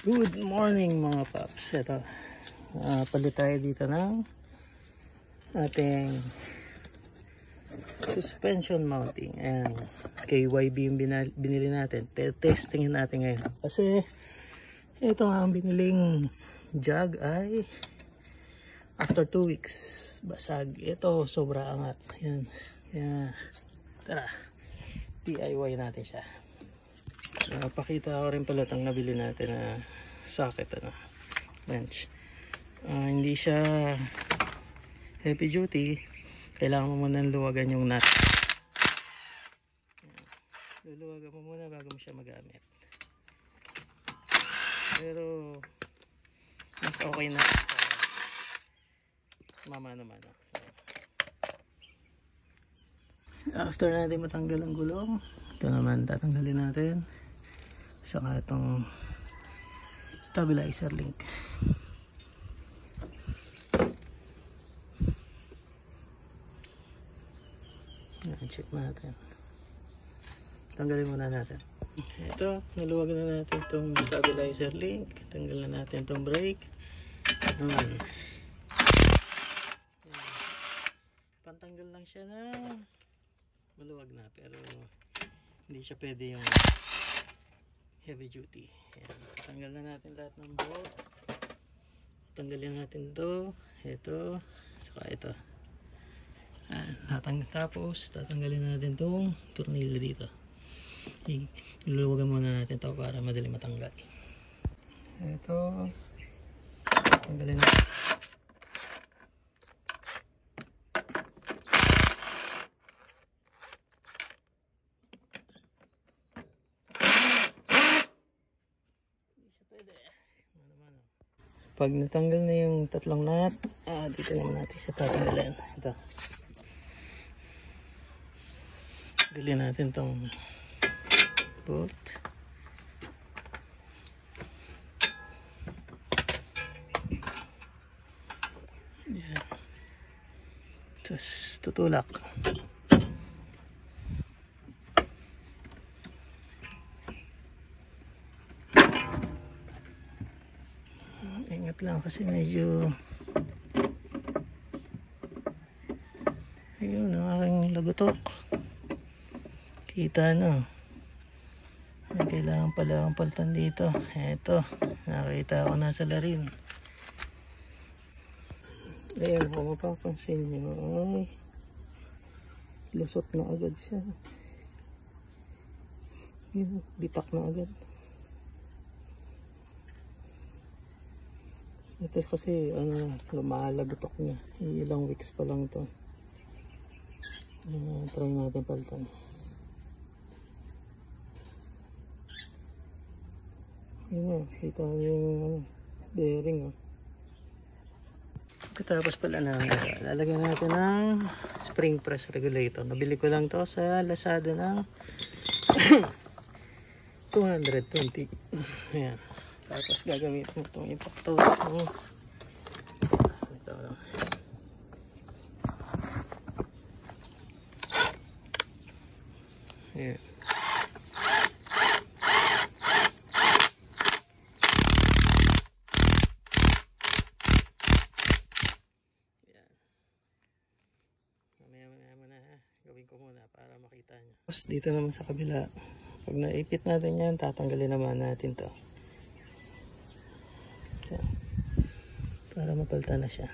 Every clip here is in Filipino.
Good morning mga paps. Ito, palit tayo dito ng ating suspension mounting. Ayan, KYB yung binili natin. Testingin natin ngayon. Kasi ito nga ang biniling jug ay after 2 weeks basag. Ito sobra angat. Ayan. Ayan. Tara, DIY natin siya. Pakita ko rin pala itong nabili natin na socket, bench. Hindi siya heavy duty. Kailangan mo muna luwagan yung nut. Luluwagan mo muna bago mo siya magamit. Pero mas okay na mano-mano. After natin matanggal ang gulong, ito naman tatanggalin natin. Saka itong stabilizer link. Check natin. Tanggalin muna natin. Ito, naluwagan na natin itong stabilizer link. Tanggal na natin itong brake. Pantanggal lang siya na maluwag na, pero hindi siya pwede yung heavy duty. Ayan. Tanggal na natin lahat ng bolt. Tanggalin natin ito, ito, saka ito. Tapos tatanggalin natin itong tornilyo dito. Iluluwagan muna natin ito para madali matanggal. Ito, tanggalin natin. Pag natanggal na yung tatlong nut, dito naman natin siya tatanggalin. Ito. Tanggalin natin tong bolt. Yan. Tapos tutulak. Ingat lang kasi medyo ayun ang aking lagutok. Kita na. Kailangan pala ang palitan dito. Eto, nakita ko na sa larin. Ayan, kung mapapansin nyo, ay lusot na agad siya. Yun, bitak na agad. Ito kasi lumalagotok niya. Ilang weeks pa lang ito. Try natin palitan. Yun o, kita niyo yung bearing o. Katapos pala namin, lalagyan natin ng spring press regulator. Nabili ko lang to sa Lazada ng 220. Ayan. Tapos gagamitin mo itong impactor. Ito lang. Ayan. Mamaya na gawin ko muna para makita nyo. Tapos dito naman sa kabila, pag naipit natin yan, tatanggalin naman natin to. Para mapalitan na siya.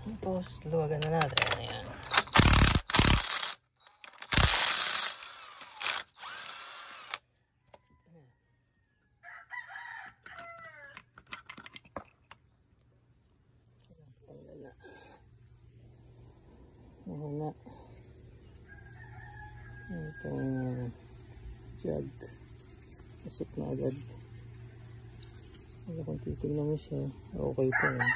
Tapos luwagan na natin. Ayan. Tanggal na. Ayan na. Itong jug. Pasok na agad. Kung titignan mo siya, okay pa yan.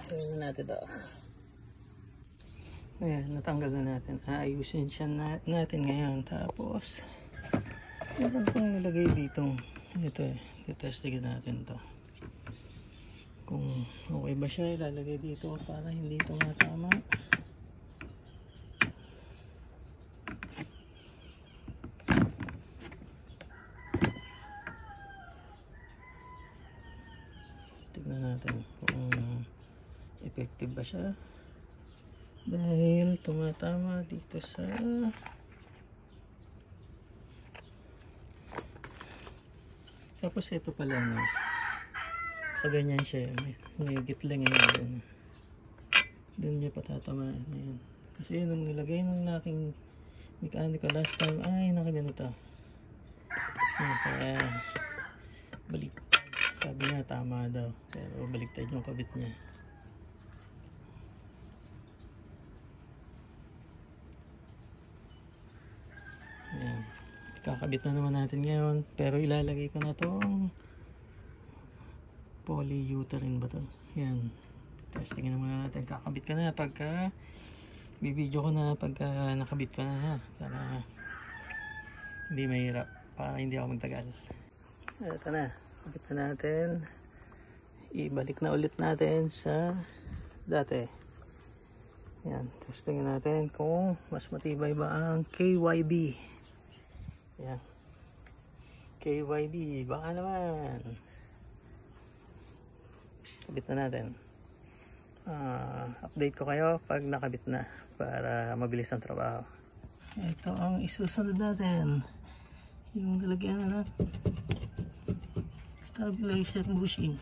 Tingnan natin ito. Ayan, natanggal na natin. Ayusin siya natin ngayon. Tapos meron pang nilagay dito. Ito titestigin natin to. Kung okay ba siya, ilalagay dito para hindi ito matama. effective ba siya? Dahil tumatama dito sa tapos ito pala no. Kaganyan siya, may gitling yun. Doon niya patatamaan yan. Kasi nung nilagay nung aking mechanical last time ay nakaganito. Kaya baliktad. Sabi niya tama daw, pero baliktad yung kabit niya. Ayan. Kakabit na naman natin ngayon, pero ilalagay ko na tong polyurethane ba to? Yan. Testingin naman natin. Kakabit ka na pagka bibidyo ko na pagka nakabit ka na ha. Para hindi mahirap. Para hindi ako magtagal. Ito na. Kabit na natin. Ibalik na ulit natin sa dati. Yan. Testingin natin kung mas matibay ba ang KYB. Yan. KYB. Baka naman. Kabit na natin. Update ko kayo pag nakabit na para mabilis ang trabaho. Ito ang isusunod natin. Yung lalagyan na stabilizer bushing.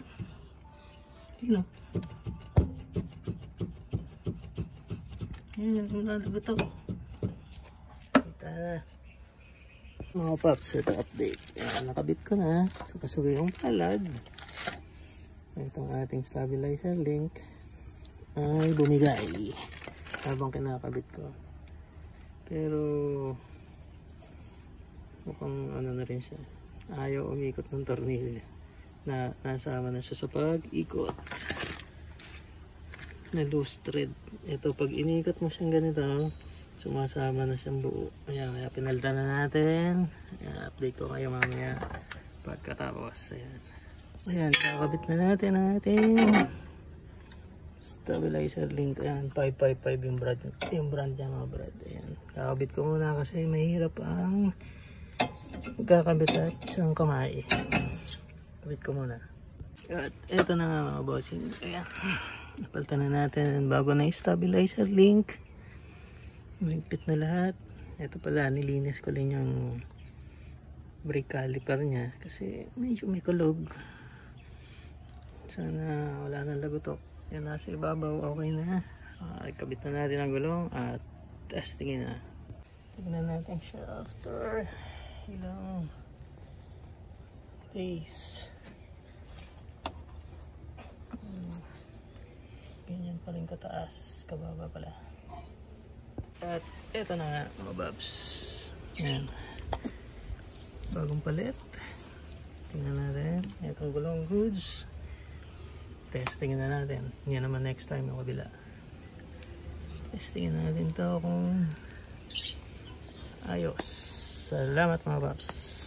Tignan. Ayan, nalagot ako. Kita na. Mga paps, ito update. Ayan, nakabit ko na. So, kasunod yung palad. Itong ating stabilizer link ay bumigay habang kinakabit ko. Pero mukhang ano na rin siya. Ayaw umikot ng tornilyo. Nasama na siya sa pag-ikot. Na loose thread. Ito pag inikot mo siyang ganito, sumasama na siyang buo. Kaya pinalitan na natin. Ayan, update ko kayo mamaya pagkatapos. Ayan, kakabit na natin ang ating stabilizer link. Ayan, 555 yung brand niya mga brad. Ayan, kakabit ko muna kasi mahirap ang kakabit at isang kamay. Kabit ko muna. At eto na nga mga bossing. Ayan, napalitan na natin bago na yung stabilizer link. Mahigpit na lahat. Ito pala, nilinis ko lang yung brake caliper niya kasi medyo may kulog. Sana wala nang lagutok. Yan, nasa ibabaw, okay na. Ikabit na natin ang gulong at testingin na. Tignan natin siya after ilang days. Ganyan pa rin kataas, kababa pala. At eto na nga mga babs. Yan, bagong palit. Tingnan natin itong gulong goods. Testingin na natin. Yan naman next time yung kabila. Testingin natin to kung ayos. Salamat mga paps.